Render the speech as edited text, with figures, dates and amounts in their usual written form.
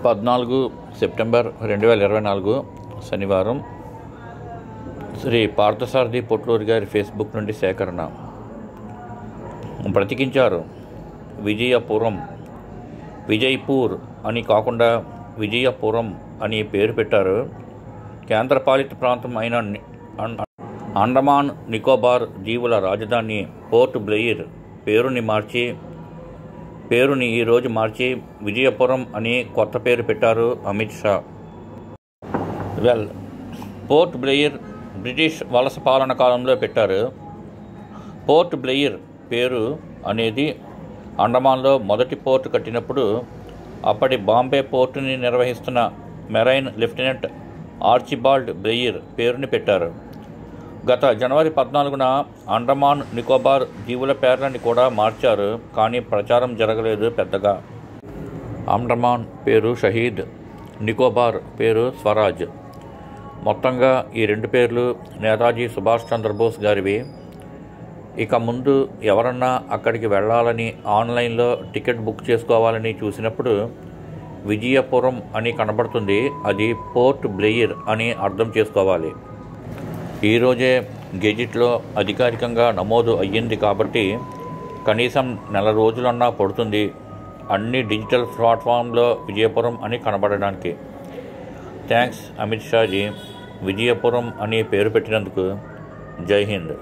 14 September 2024 శనివారం. శ్రీ పార్థసారథి పొట్లూరి గారి Facebook నుండి సేకరణ. బ్రతికించారు. విజయపురం, విజయ్పూర్ అని కాకుండా విజయపురం అని పేరు పెట్టారు. కేంద్రపాలిత ప్రాంతం అయిన అండమాన్ నికోబార్ దీవుల రాజధాని పోర్ట్ బ్లెయిర్ పేరుని ఈరోజు మార్చి విజయపురం అని కొత్త పేరు పెట్టారు Amit Shah. Port Blair British వలస పాలన కాలంలో పెట్టారు. పోర్ట్ బ్లెయిర్ పేరు అనేది అండమాన్లో మొదటి పోర్టు కట్టినప్పుడు అప్పటి బాంబే పోర్టుని నిర్వహిస్తున్న మెరైన్ లెఫ్టినెంట్ ఆర్చిబాల్డ్ బ్లెయిర్ పేరుని పెట్టారు. గత జనవరి 14న అండమాన్ నికోబార్ దీవుల పేర్లని కూడా మార్చారు, కానీ ప్రచారం జరగలేదు పెద్దగా. అండమాన్ పేరు షహీద్, నికోబార్ పేరు స్వరాజ్. మొత్తంగా ఈ రెండు పేర్లు నేతాజీ సుభాష్ చంద్రబోస్ గారివి. ఇక ముందు ఎవరన్నా అక్కడికి వెళ్ళాలని ఆన్లైన్లో టికెట్ బుక్ చేసుకోవాలని చూసినప్పుడు విజయపురం అని కనబడుతుంది, అది పోర్ట్ బ్లెయిర్ అని అర్థం చేసుకోవాలి. ఈరోజే గెజిట్లో అధికారికంగా నమోదు అయ్యింది కాబట్టి కనీసం నెల రోజులన్నా పడుతుంది అన్ని డిజిటల్ ప్లాట్ఫామ్లో విజయపురం అని కనబడడానికి. థ్యాంక్స్ అమిత్ షాజీ, విజయపురం అని పేరు పెట్టినందుకు. జై హింద్.